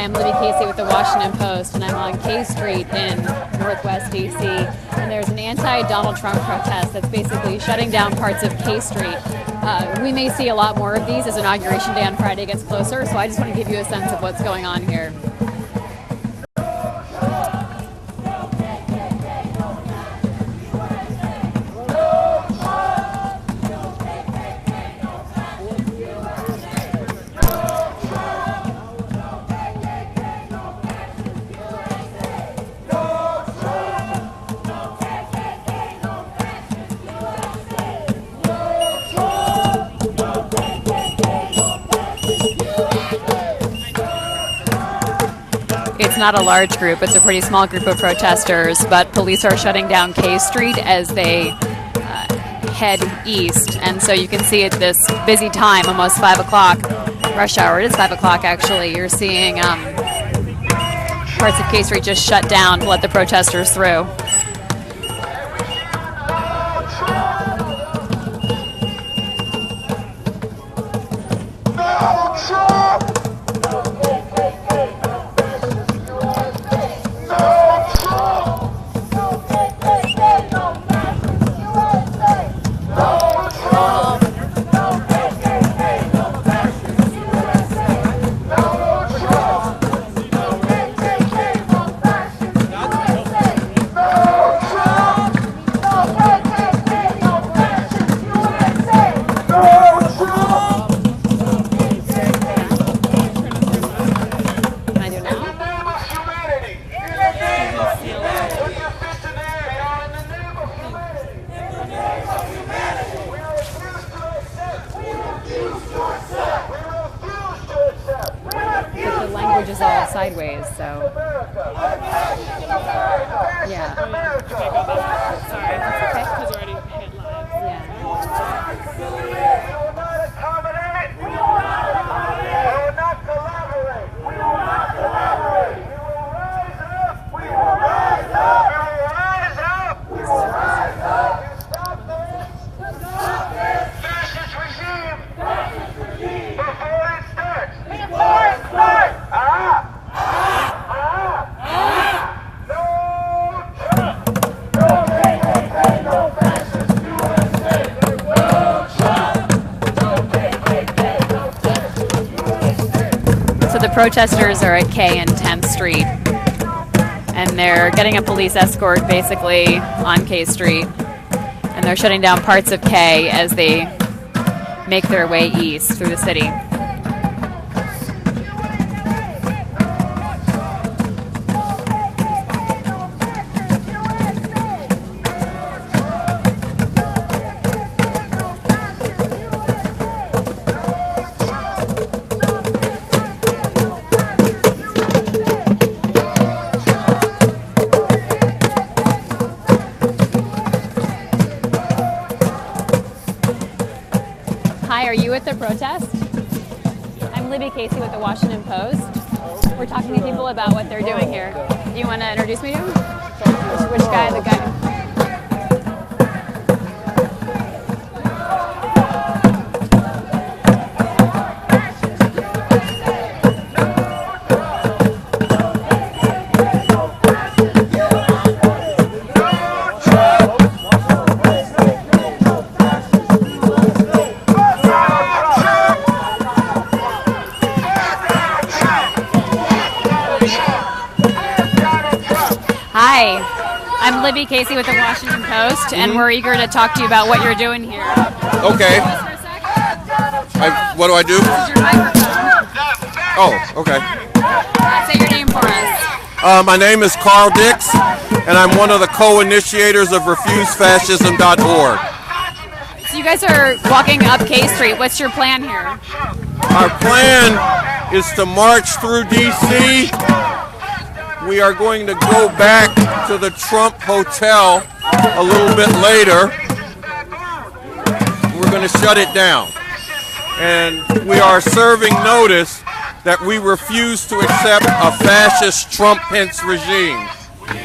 I'm Libby Casey with the Washington Post, and I'm on K Street in Northwest DC. And there's an anti-Donald Trump protest that's basically shutting down parts of K Street. We may see a lot more of these as Inauguration Day on Friday gets closer, so I just want to give you a sense of what's going on here. It's not a large group, it's a pretty small group of protesters, but police are shutting down K Street as they head east. And so you can see at this busy time, almost 5 o'clock, rush hour, it is 5 o'clock actually, you're seeing parts of K Street just shut down to let the protesters through. Is all sideways, so yeah. Sorry, that's okay. Because we already hit live. Yeah. We will not accommodate. We will not collaborate. We will not collaborate. We will rise up. We will rise up. We will rise up. We will rise up. To stop this fascist regime before it starts. Before it starts. So the protesters are at K and 10th Street, and they're getting a police escort basically on K Street, and they're shutting down parts of K as they make their way east through the city. Hi, are you at the protest? I'm Libby Casey with the Washington Post. We're talking to people about what they're doing here. Do you want to introduce me to him? Which guy? The guy? Hi, I'm Libby Casey with the Washington Post, and we're eager to talk to you about what you're doing here. Okay. What do I do? This is your microphone. Oh, okay. Say your name for us. My name is Carl Dix, and I'm one of the co-initiators of RefuseFascism.org. So you guys are walking up K Street. What's your plan here? Our plan is to march through D.C. We are going to go back to the Trump Hotel a little bit later. We're going to shut it down. And we are serving notice that we refuse to accept a fascist Trump-Pence regime.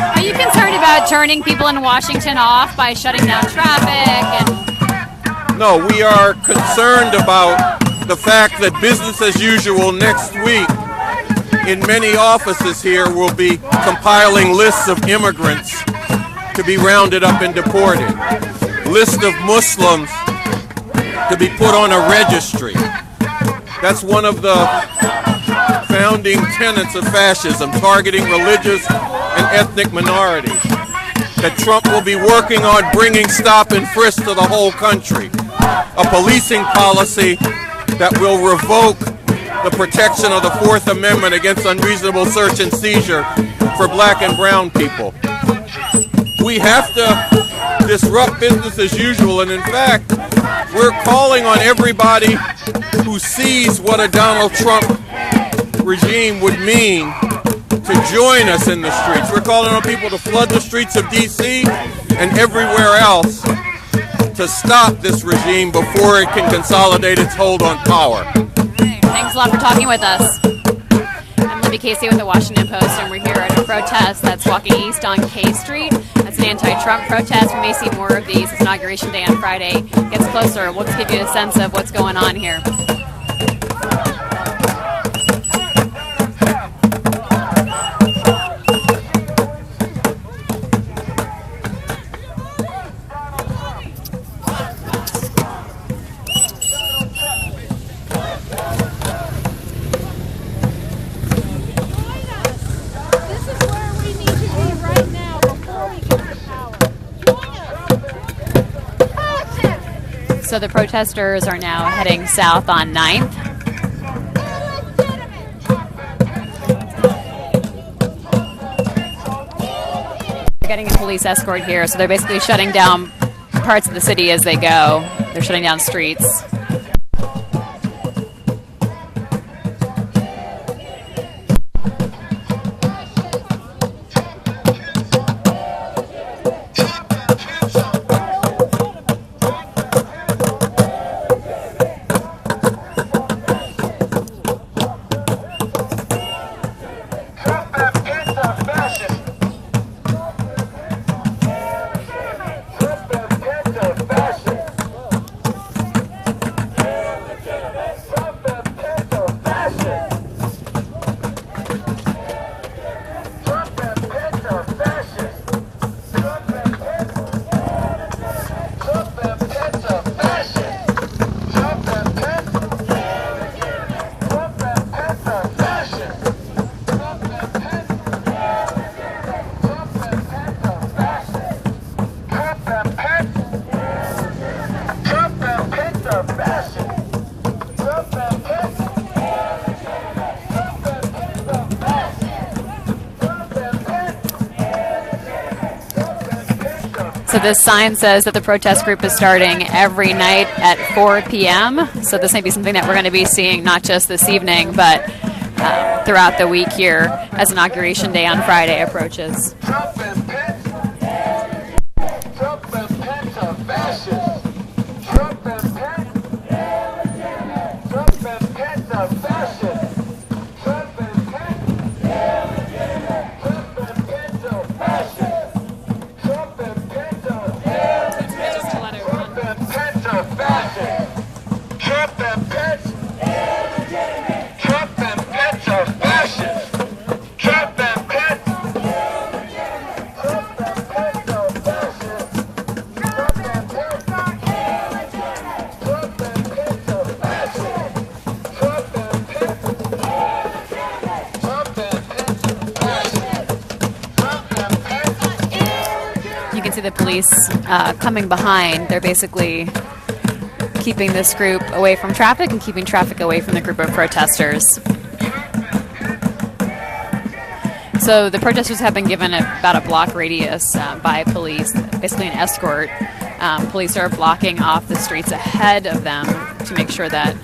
Are you concerned about turning people in Washington off by shutting down traffic? No, we are concerned about the fact that business as usual next week in many offices here will be compiling lists of immigrants to be rounded up and deported, list of Muslims to be put on a registry. That's one of the founding tenets of fascism, targeting religious and ethnic minorities. That Trump will be working on bringing stop and frisk to the whole country. A policing policy that will revoke the protection of the Fourth Amendment against unreasonable search and seizure for black and brown people. We have to disrupt business as usual, and in fact, we're calling on everybody who sees what a Donald Trump regime would mean to join us in the streets. We're calling on people to flood the streets of D.C. and everywhere else to stop this regime before it can consolidate its hold on power. Thanks a lot for talking with us. I'm Libby Casey with the Washington Post, and we're here at a protest that's walking east on K Street. That's an anti-Trump protest. We may see more of these as Inauguration Day on Friday gets closer. We'll just give you a sense of what's going on here. So the protesters are now heading south on 9th. They're getting a police escort here, so they're basically shutting down parts of the city as they go. They're shutting down streets. So this sign says that the protest group is starting every night at 4 p.m. So this may be something that we're going to be seeing not just this evening, but throughout the week here as Inauguration Day on Friday approaches. Trump and Pence are fascists. Trump and Pence. Trump and Pence are fascists. Trump and Pence. Trump and Pence are fascists. Trump and Pence are Just to let everyone Trump and Pence are fascists. Trump and Pence. Trump and Pence are fascists. Trump and Pence. Trump and Pence are fascists. Trump and Pence. Trump and Pence are fascists. Trump and Pence. Trump and Pence are fascists. Trump and Pence. You can see the police coming behind. They're basically keeping this group away from traffic and keeping traffic away from the group of protesters. So the protesters have been given about a block radius by police, basically an escort. Police are blocking off the streets ahead of them to make sure that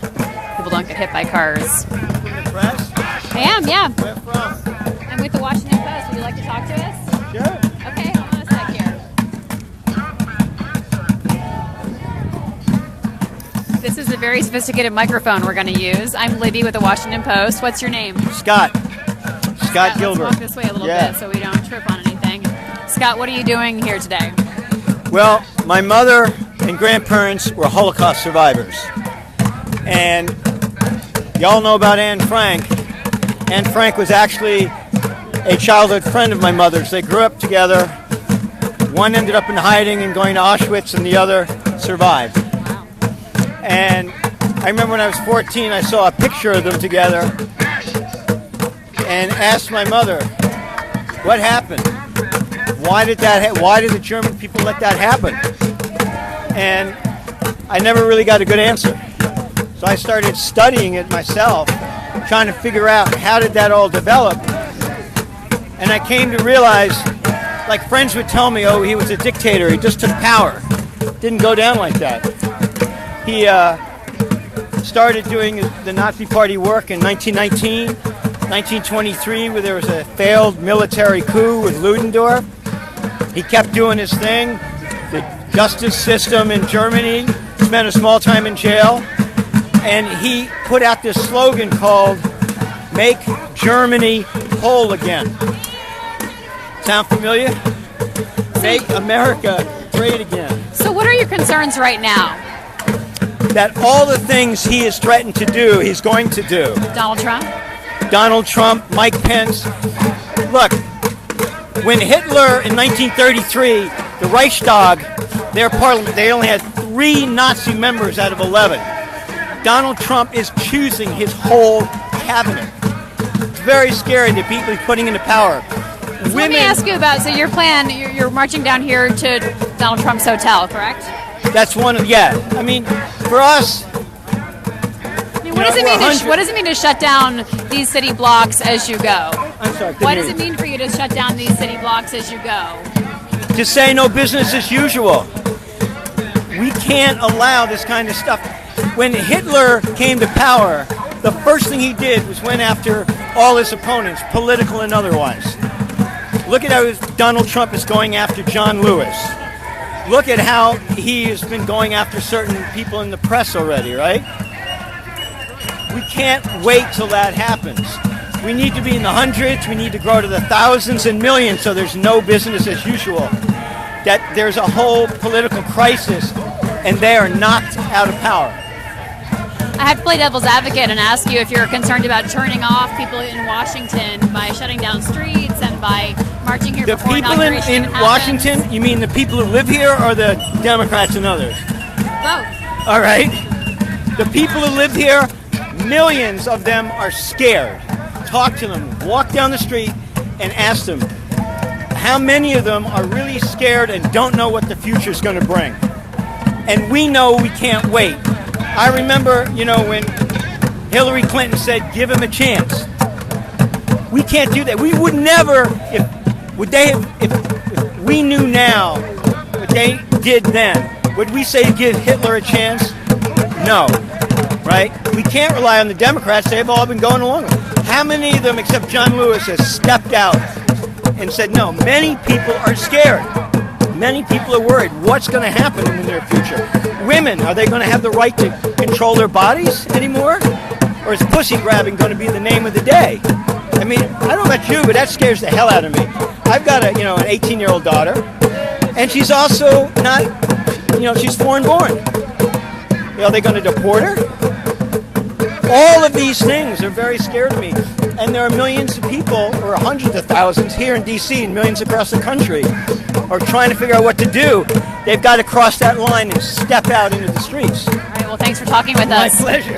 people don't get hit by cars. I am, yeah. Where from? I'm with the Washington Post. Would you like to talk to us? Sure. Okay, hold on a sec here. This is a very sophisticated microphone we're going to use. I'm Libby with the Washington Post. What's your name? Scott. Scott Let's Gilbert. walk this way a little Yeah. bit so we don't trip on anything. Scott, what are you doing here today? Well, my mother and grandparents were Holocaust survivors. And y'all know about Anne Frank. and Frank was actually a childhood friend of my mother's. They grew up together. One ended up in hiding and going to Auschwitz, and the other survived. And I remember when I was 14, I saw a picture of them together and asked my mother, what happened? Why did the German people let that happen? And I never really got a good answer. So I started studying it myself, trying to figure out how did that all develop. And I came to realize, like friends would tell me, oh, he was a dictator, he just took power. Didn't go down like that. He started doing the Nazi Party work in 1919, 1923, where there was a failed military coup with Ludendorff. He kept doing his thing. The justice system in Germany, spent a small time in jail, and he put out this slogan called, "Make Germany Whole Again." Sound familiar? Make America great again. So what are your concerns right now? That all the things he has threatened to do, he's going to do. Donald Trump? Donald Trump, Mike Pence. Look, when Hitler in 1933, the Reichstag, their parliament, they only had 3 Nazi members out of 11. Donald Trump is choosing his whole cabinet. It's very scary, the people he's putting into power. So let me ask you about, so your plan, you're marching down here to Donald Trump's hotel, correct? That's one of, yeah. I mean, for us, I mean, what does it mean to shut down these city blocks as you go? I'm sorry. What does it mean for you to shut down these city blocks as you go? To say no business as usual. We can't allow this kind of stuff. When Hitler came to power, the first thing he did was went after all his opponents, political and otherwise. Look at how Donald Trump is going after John Lewis. Look at how he has been going after certain people in the press already, right? We can't wait till that happens. We need to be in the hundreds, we need to grow to the thousands and millions so there's no business as usual. That there's a whole political crisis and they are knocked out of power. I have to play devil's advocate and ask you if you're concerned about turning off people in Washington by shutting down streets and by marching here The before people inauguration in happens. Washington, you mean the people who live here or the Democrats and others? Both. All right. The people who live here, millions of them are scared. Talk to them, walk down the street and ask them how many of them are really scared and don't know what the future is going to bring. And we know we can't wait. I remember, when Hillary Clinton said, give him a chance. We can't do that. We would never, if we knew now what they did then, would we say give Hitler a chance? No, right? We can't rely on the Democrats. They've all been going along with it. How many of them, except John Lewis, has stepped out and said, no, many people are scared. Many people are worried what's going to happen in the near future. Women, are they going to have the right to control their bodies anymore? Or is pussy grabbing going to be the name of the day? I mean, I don't know about you, but that scares the hell out of me. I've got an 18-year-old daughter, and she's also not, she's foreign born. Are they going to deport her? All of these things are very scary to me. And there are millions of people, or hundreds of thousands here in D.C. and millions across the country are trying to figure out what to do. They've got to cross that line and step out into the streets. All right, well, thanks for talking with My us. pleasure.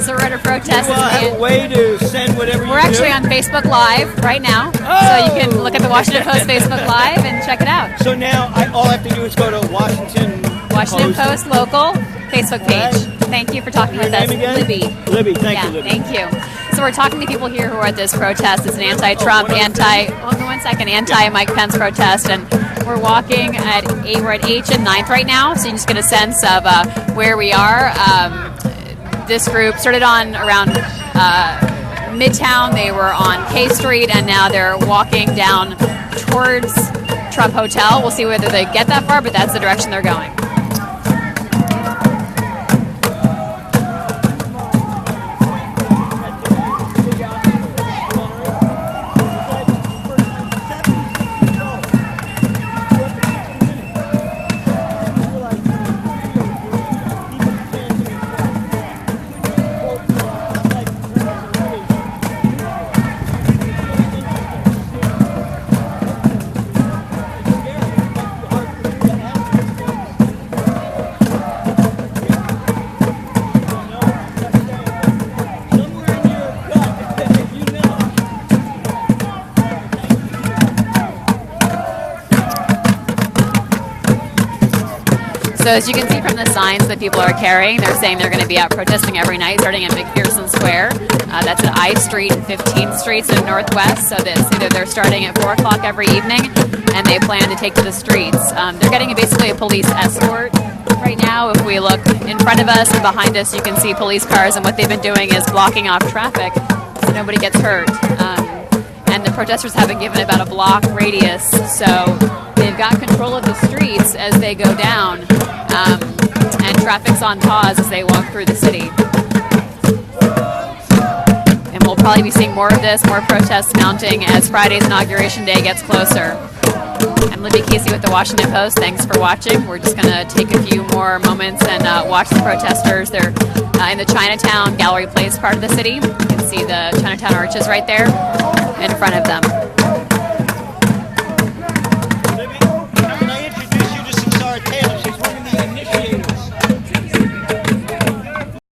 Surrender protest. Well, I have a way to send whatever you We're do. actually on Facebook Live right now, so you can look at the Washington Post Facebook Live and check it out. So now all I have to do is go to Washington Post local Facebook page. Thank you for talking Your with us, name again? Libby. Libby, thank you, Libby. Thank you. So we're talking to people here who are at this protest. It's an anti-Trump, anti-Mike Pence protest, and we're walking we're at H and 9th right now, so you can just get a sense of where we are. This group started on around Midtown. They were on K Street, and now they're walking down towards Trump Hotel. We'll see whether they get that far, but that's the direction they're going. So as you can see from the signs that people are carrying, they're saying they're going to be out protesting every night, starting at McPherson Square. That's at I Street and 15th Streets in the Northwest. So that's either they're starting at 4 o'clock every evening, and they plan to take to the streets. They're getting basically a police escort. Right now, if we look in front of us and behind us, you can see police cars, and what they've been doing is blocking off traffic so nobody gets hurt. And the protesters have been given about a block radius, so they've got control of the streets as they go down, and traffic's on pause as they walk through the city. And we'll probably be seeing more of this, more protests mounting as Friday's Inauguration Day gets closer. I'm Libby Casey with the Washington Post. Thanks for watching. We're just going to take a few more moments and watch the protesters. They're in the Chinatown Gallery Place part of the city. You can see the Chinatown arches right there in front of them.